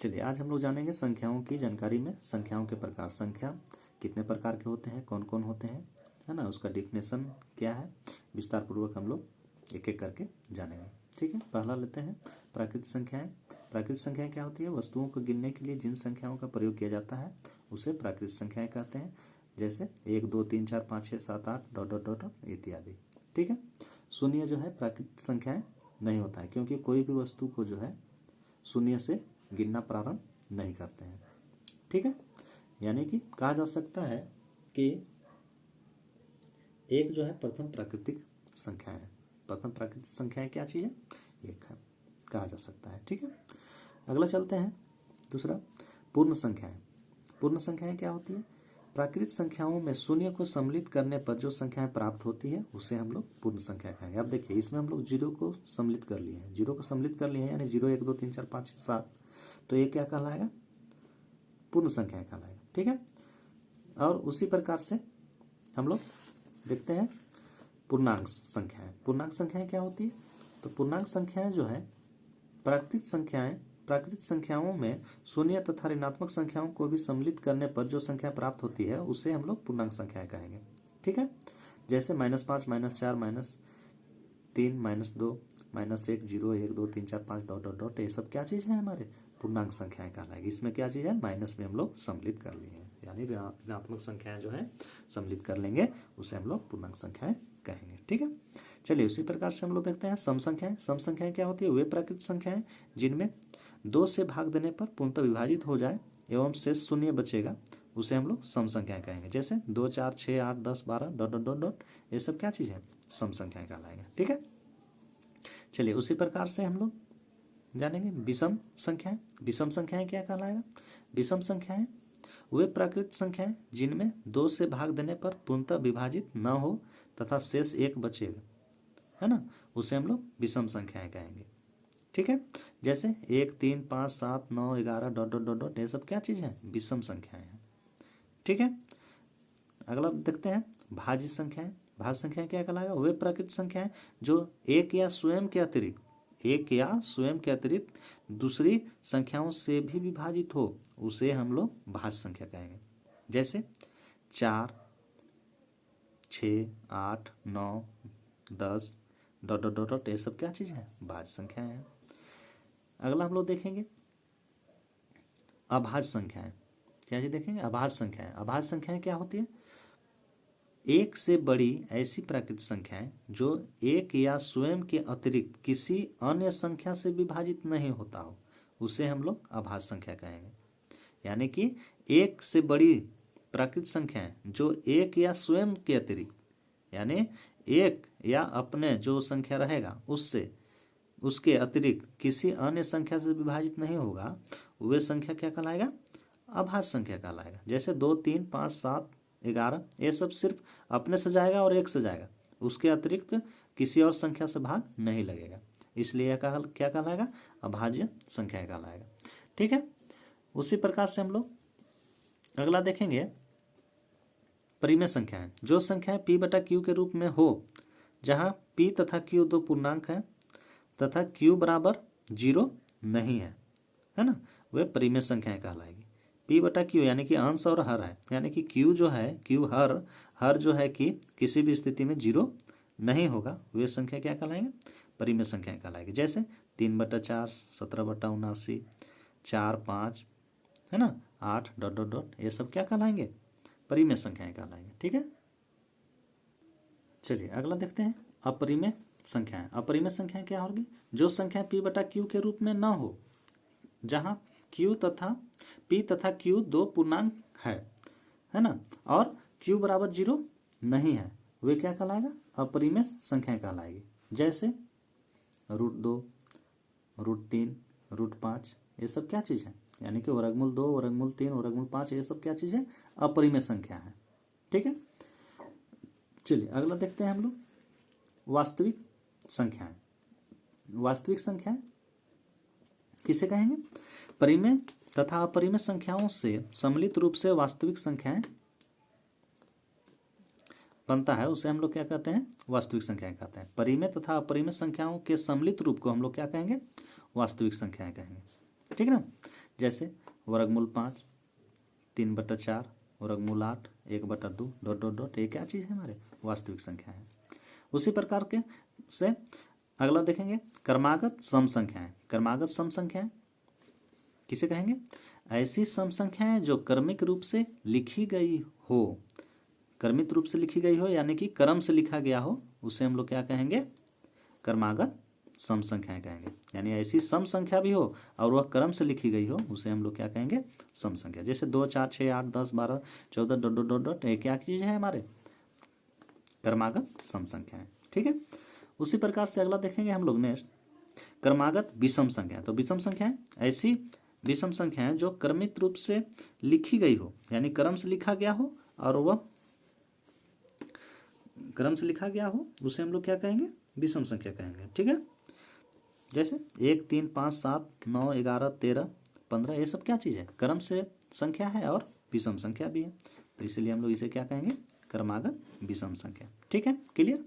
चलिए आज हम लोग जानेंगे संख्याओं की जानकारी में संख्याओं के प्रकार। संख्या कितने प्रकार के होते हैं, कौन कौन होते हैं, है ना, उसका डिफिनेशन क्या है, विस्तार पूर्वक हम लोग एक एक करके जानेंगे। ठीक है, पहला लेते हैं प्राकृतिक संख्याएं। प्राकृतिक संख्याएं क्या होती है? वस्तुओं को गिनने के लिए जिन संख्याओं का प्रयोग किया जाता है उसे प्राकृतिक संख्याएं कहते हैं। जैसे 1 2 3 4 5 6 7 8 डॉट डॉट डॉट इत्यादि। ठीक है, शून्य जो है प्राकृतिक संख्याएं नहीं होता है, क्योंकि कोई भी वस्तु को जो है शून्य से गिनना प्रारंभ नहीं करते हैं। ठीक है, यानी कि कहा जा सकता है कि एक जो है प्रथम प्राकृतिक संख्या है। प्रथम प्राकृतिक संख्या क्या चीज़ है? एक है, कहा जा सकता है। ठीक है, अगला चलते हैं दूसरा पूर्ण संख्याएं। पूर्ण संख्याएं क्या होती है? प्राकृतिक संख्याओं में शून्य को सम्मिलित करने पर जो संख्याएं प्राप्त होती है उसे हम लोग पूर्ण संख्या कहेंगे। अब देखिए, इसमें हम लोग जीरो को सम्मिलित कर लिए हैं, जीरो को सम्मिलित कर लिए हैं, यानी 0 1 2 3 4 5 6 7, तो ये क्या कहलाएगा? पूर्ण संख्या कहलाएगा। ठीक है, और उसी प्रकार से हम लोग देखते हैं पूर्णांक संख्याएं। पूर्णांक संख्याएं क्या होती है? तो पूर्णांक संख्याएं जो है प्राकृतिक संख्याओं में शून्य तथा ऋणात्मक संख्याओं को भी सम्मिलित करने पर जो संख्या प्राप्त होती है उसे हम लोग पूर्णांक संख्याएं कहेंगे। ठीक है, जैसे -5 -4 -3 -2 -1 0 1 2 3 4 5 डॉट डॉट डॉट, ये सब क्या चीज़ है? हमारे पूर्णांक संख्याएं कहलाएगी। इसमें क्या चीज़ है? माइनस में हम लोग सम्मिलित कर लिए हैं, यानी ऋणात्मक संख्याएं जो है सम्मिलित कर लेंगे, उसे हम लोग पूर्णांक संख्याएं कहेंगे। ठीक है, चलिए उसी प्रकार से हम लोग देखते हैं सम संख्याएं। सम संख्याएं क्या होती है? वे प्राकृतिक संख्याएं जिनमें 2 से भाग देने पर पूर्णतः विभाजित हो जाए एवं शेष शून्य बचेगा, उसे हम लोग सम संख्याएं कहेंगे। जैसे 2 4 6 8 10 12 डॉट डॉट डॉट डॉट, ये सब क्या चीज़ है? सम संख्याएं कहलाएंगे। ठीक है, चलिए उसी प्रकार से हम लोग जानेंगे विषम संख्याएं। विषम संख्याएं क्या कहलाएगा? विषम संख्याएं वे प्राकृतिक संख्याएं जिनमें 2 से भाग देने पर पूर्णतः विभाजित न हो तथा शेष 1 बचेगा, है ना, उसे हम लोग विषम संख्याएं कहेंगे। ठीक है, जैसे 1 3 5 7 9 11 डॉट डॉट डॉट डॉट, ये सब क्या चीज़ है? विषम संख्याएं हैं। ठीक है, अगला देखते हैं भाज्य संख्याएं। भाज्य संख्याएं क्या कहलाएगा? वे प्राकृतिक संख्याएं जो एक या स्वयं के अतिरिक्त दूसरी संख्याओं से भी विभाजित हो, उसे हम लोग भाज्य संख्या कहेंगे। जैसे 4 6 8 9 10 डॉट डॉट डॉट डॉट, ये सब क्या चीज़ है? भाज्य संख्याएं हैं। अगला हम लोग देखेंगे अभाज्य संख्याएं। क्या चीज देखेंगे? अभाज्य संख्याएं। अभाज्य संख्याएं क्या होती है? एक से बड़ी ऐसी प्राकृतिक संख्याएं जो एक या स्वयं के अतिरिक्त किसी अन्य संख्या से विभाजित नहीं होता हो, उसे हम लोग अभाज्य संख्या कहेंगे। यानी कि एक से बड़ी प्राकृतिक संख्याएं जो एक या स्वयं के अतिरिक्त, यानी एक या अपने जो संख्या रहेगा उसके अतिरिक्त किसी अन्य संख्या से विभाजित नहीं होगा, वे संख्या क्या कहलाएगा? अभाज्य संख्या कहलाएगा। जैसे 2 3 5 7 11, ये सब सिर्फ अपने से जाएगा और एक से जाएगा, उसके अतिरिक्त किसी और संख्या से भाग नहीं लगेगा, इसलिए यह क्या कहलाएगा? अभाज्य संख्या कहलाएगा। ठीक है, उसी प्रकार से हम लोग अगला देखेंगे परिमेय संख्याएं। जो संख्याएं p बटा q के रूप में हो, जहां p तथा q दो पूर्णांक है तथा q बराबर 0 नहीं है ना, वे परिमेय संख्याएं कहलाएगी। p बटा q यानी कि अंश और हर है, यानी कि q जो है, q हर जो है कि किसी भी स्थिति में 0 नहीं होगा, वे संख्या क्या कहलाएंगे? परिमेय संख्याएं कहलाएगी। जैसे 3 बटा 4 17 बटा 79 4 5, है ना, 8 डॉट डॉट डॉट, ये सब क्या कहलाएंगे? परिमेय संख्याएं कहलाएंगे। ठीक है, चलिए अगला देखते हैं अपरिमेय संख्याएं। अपरिमेय संख्याएं क्या होगी? जो संख्या p बटा q के रूप में न हो, जहां p तथा q दो पूर्णांक है ना, और q बराबर 0 नहीं है, वे क्या कहलाएगा? अपरिमेय संख्याएं कहलाएगी। जैसे √2 √3 √5, ये सब क्या चीज़ है? यानी कि वर्गमूल 2 वर्गमूल 3 वर्गमूल 5, ये सब क्या चीज़ है? अपरिमेय संख्या है। ठीक है, चलिए अगला देखते हैं हम लोग वास्तविक संख्याएं। वास्तविक संख्याएं किसे कहेंगे? परिमेय तथा अपरिमेय संख्याओं से सम्मिलित रूप से वास्तविक संख्याएं बनता है, उसे हम लोग क्या कहते हैं? वास्तविक संख्याएं कहते हैं। परिमेय तथा अपरिमेय संख्याओं के सम्मिलित रूप को हम लोग क्या कहेंगे? वास्तविक संख्याएं कहेंगे। ठीक है ना, जैसे वर्गमूल 5, 3/4, वर्गमूल 8, 1/2 डॉट डॉट डॉट। ये क्या चीज़ है? हमारे वास्तविक संख्या है। उसी प्रकार के से अगला देखेंगे क्रमागत सम संख्याएं। क्रमागत सम संख्याएं किसे कहेंगे? ऐसी सम संख्याएं जो क्रमिक रूप से लिखी गई हो, क्रमिक रूप से लिखी गई हो यानी कि क्रम से लिखा गया हो, उसे हम लोग क्या कहेंगे? क्रमागत सम संख्याएं कहेंगे। यानी ऐसी सम संख्या भी हो और वह क्रम से लिखी गई हो, उसे हम लोग क्या कहेंगे? सम संख्या। जैसे 2, 4, 6, 8, 10, 12, 14 डॉट डॉट डॉट डॉट। ये क्या चीज़ है? हमारे क्रमागत सम संख्याएं। ठीक है। उसी प्रकार से अगला देखेंगे हम लोग नेक्स्ट क्रमागत विषम संख्याएं। तो विषम संख्याएं ऐसी विषम संख्याएं जो क्रमिक रूप से लिखी गई हो, यानी क्रम से लिखा गया हो और वह क्रम से लिखा गया हो, उसे हम लोग क्या कहेंगे? विषम संख्या कहेंगे। ठीक है। जैसे 1, 3, 5, 7, 9, 11, 13, 15, ये सब क्या चीज़ है? क्रम से संख्या है और विषम संख्या भी है। तो इसलिए हम लोग इसे क्या कहेंगे? क्रमागत विषम संख्या। ठीक है, क्लियर।